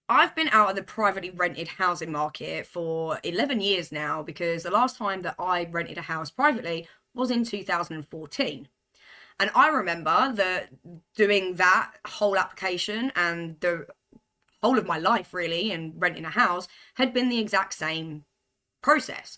I've been out of the privately rented housing market for 11 years now because the last time that I rented a house privately was in 2014. And I remember that doing that whole application and the whole of my life really and renting a house had been the exact same process.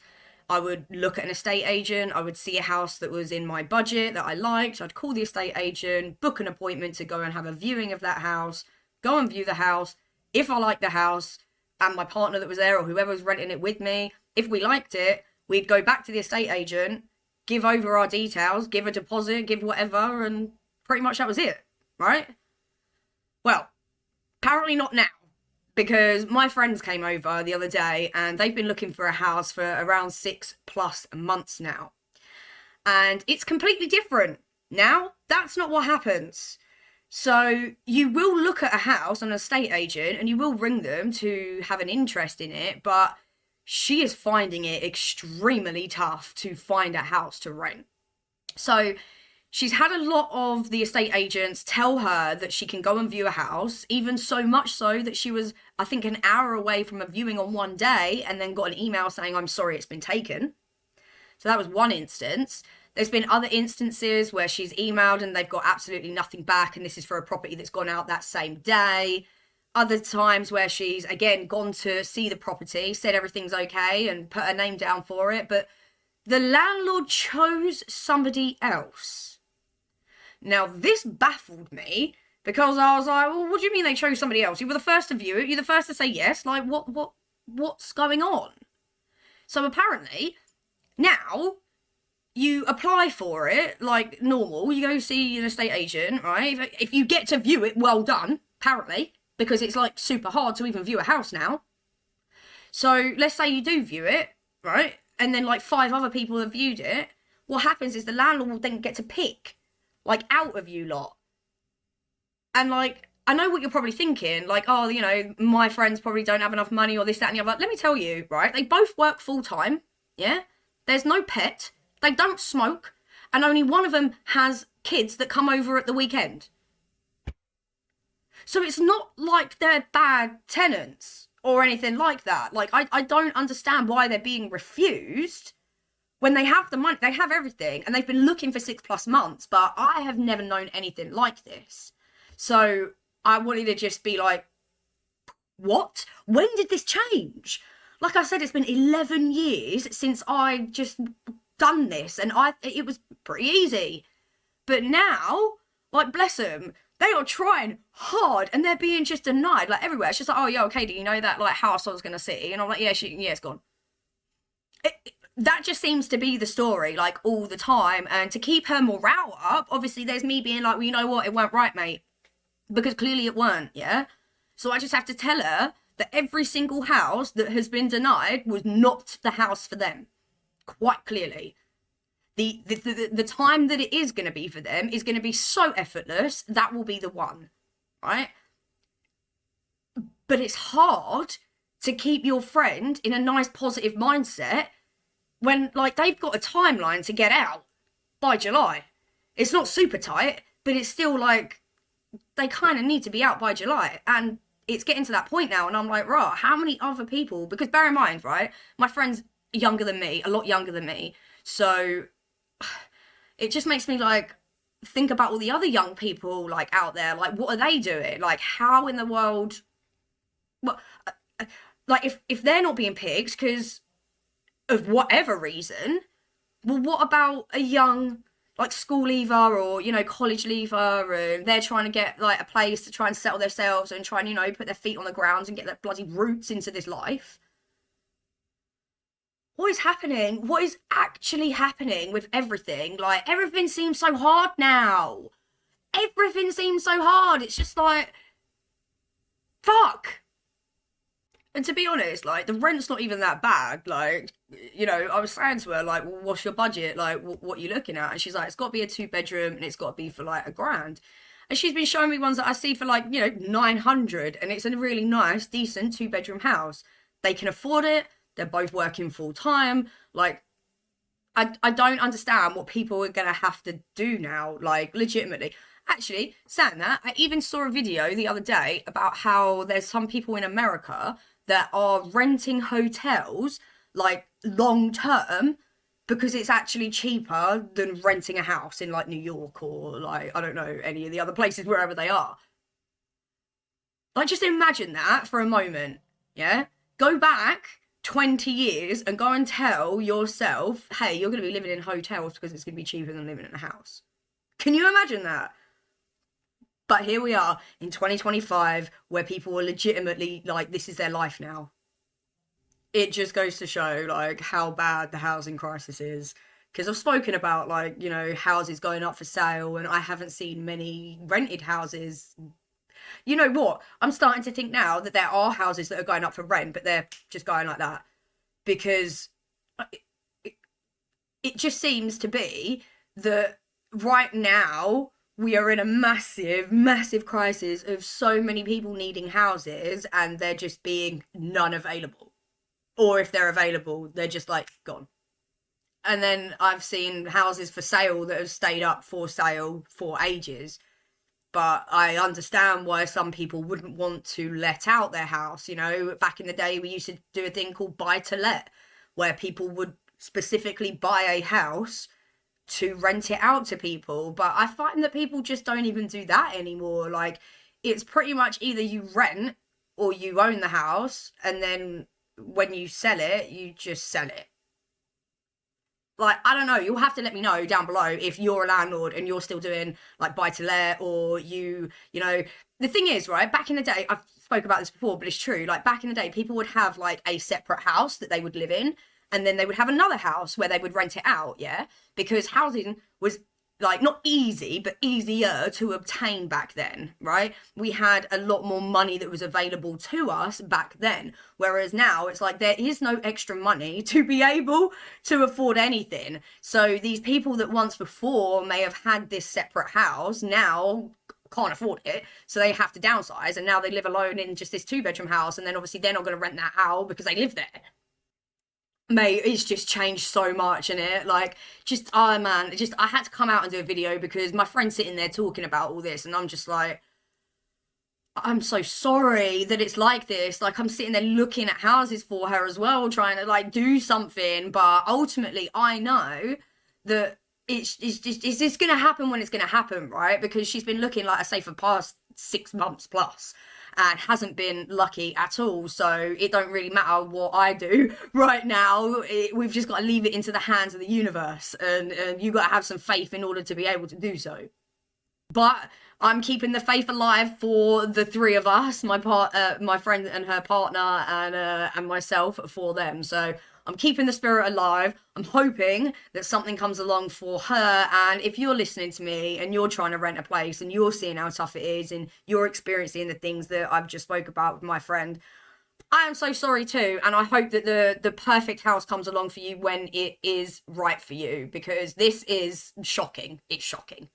I would look at an estate agent, I would see a house that was in my budget that I liked, I'd call the estate agent, book an appointment to go and have a viewing of that house, go and view the house. If I liked the house and my partner that was there or whoever was renting it with me, if we liked it, we'd go back to the estate agent, give over our details, give a deposit, give whatever, and pretty much that was it, right? Well, apparently not now, because my friends came over the other day and they've been looking for a house for around 6+ months now. And it's completely different. Now, that's not what happens. So you will look at a house on an estate agent and you will ring them to have an interest in it, but she is finding it extremely tough to find a house to rent. So she's had a lot of the estate agents tell her that she can go and view a house, even so much so that she was, I think, an hour away from a viewing on one day and then got an email saying, I'm sorry, it's been taken. So that was one instance. There's been other instances where she's emailed and they've got absolutely nothing back, and this is for a property that's gone out that same day. Other times where she's, again, gone to see the property, said everything's okay and put her name down for it, but the landlord chose somebody else. Now, this baffled me because I was like, well, what do you mean they chose somebody else? You were the first to view it. You're the first to say yes. Like, what's going on? So apparently, now you apply for it like normal. You go see an estate agent, right? If you get to view it, well done, apparently, because it's like super hard to even view a house now. So let's say you do view it, right? And then like 5 other people have viewed it. What happens is the landlord will then get to pick like out of you lot. And like, I know what you're probably thinking, like, oh, you know, my friends probably don't have enough money or this, that, and the other. Let me tell you, right? They both work full time, yeah? There's no pet, they don't smoke, and only one of them has kids that come over at the weekend. So it's not like they're bad tenants or anything like that. Like, I don't understand why they're being refused when they have the money, they have everything, and they've been looking for 6+ months, but I have never known anything like this. So I wanted to just be like, what? When did this change? Like I said, it's been 11 years since I just done this, and it was pretty easy. But now, like, bless them, they are trying hard, and they're being just denied, like, everywhere. It's just like, oh, yeah, okay, do you know that, like, house I was going to see? And I'm like, yeah, it's gone. That just seems to be the story, like, all the time. And to keep her morale up, obviously there's me being like, well, you know what, it weren't right, mate. Because clearly it weren't, yeah? So I just have to tell her that every single house that has been denied was not the house for them. Quite clearly. The time that it is going to be for them is going to be so effortless, that will be the one, right? But it's hard to keep your friend in a nice positive mindset when, like, they've got a timeline to get out by July. It's not super tight, but it's still like they kind of need to be out by July. And it's getting to that point now, and I'm like, right, how many other people? Because bear in mind, right, my friend's younger than me, a lot younger than me. So it just makes me like think about all the other young people like out there. Like, what are they doing? Like, how in the world? Well, like if they're not being picked because of whatever reason, well, what about a young like school leaver or, you know, college leaver, and they're trying to get like a place to try and settle themselves and try and, you know, put their feet on the ground and get their bloody roots into this life? What is happening? What is actually happening with everything? Like, everything seems so hard now. Everything seems so hard. It's just like, fuck. And to be honest, like, the rent's not even that bad. Like, you know, I was saying to her, like, well, what's your budget? Like, what are you looking at? And she's like, it's got to be a 2-bedroom and it's got to be for like £1,000. And she's been showing me ones that I see for like, you know, 900. And it's a really nice, decent 2-bedroom house. They can afford it. They're both working full time. Like, I don't understand what people are going to have to do now, like, legitimately. Actually, saying that, I even saw a video the other day about how there's some people in America that are renting hotels like long term because it's actually cheaper than renting a house in like New York or like, I don't know, any of the other places wherever they are. Like, just imagine that for a moment, yeah? Go back 20 years and go and tell yourself, hey, you're going to be living in hotels because it's going to be cheaper than living in a house. Can you imagine that? But here we are in 2025 where people are legitimately like, this is their life now. It just goes to show like how bad the housing crisis is. Because I've spoken about like, you know, houses going up for sale and I haven't seen many rented houses. You know what? I'm starting to think now that there are houses that are going up for rent, but they're just going like that because it, it just seems to be that right now we are in a massive, massive crisis of so many people needing houses and there just being none available. Or if they're available, they're just like gone. And then I've seen houses for sale that have stayed up for sale for ages. But I understand why some people wouldn't want to let out their house. You know, back in the day, we used to do a thing called buy to let, where people would specifically buy a house to rent it out to people. But I find that people just don't even do that anymore. Like, it's pretty much either you rent or you own the house, and then when you sell it, you just sell it. Like, I don't know, you'll have to let me know down below if you're a landlord and you're still doing like buy to let, or you know, the thing is, right, back in the day, I've spoke about this before, but it's true, like back in the day, people would have like a separate house that they would live in, and then they would have another house where they would rent it out, yeah, because housing was like not easy but easier to obtain back then, right? We had a lot more money that was available to us back then, whereas now it's like there is no extra money to be able to afford anything. So these people that once before may have had this separate house now can't afford it, so they have to downsize, and now they live alone in just this 2 bedroom house, and then obviously they're not going to rent that out because they live there. Mate, it's just changed so much in it. Like, just, oh man, just, I had to come out and do a video because my friend's sitting there talking about all this, and I'm just like, I'm so sorry that it's like this. Like, I'm sitting there looking at houses for her as well, trying to like do something, but ultimately, I know that it's just gonna happen when it's gonna happen, right? Because she's been looking, like I say, for the past 6 months plus and hasn't been lucky at all. So it don't really matter what I do right now. We've just got to leave it into the hands of the universe, and you got to have some faith in order to be able to do so. But I'm keeping the faith alive for the three of us, my friend and her partner, and myself, for them. So I'm keeping the spirit alive. I'm hoping that something comes along for her. And if you're listening to me and you're trying to rent a place and you're seeing how tough it is and you're experiencing the things that I've just spoke about with my friend, I am so sorry too, and I hope that the perfect house comes along for you when it is right for you, because this is shocking. It's shocking.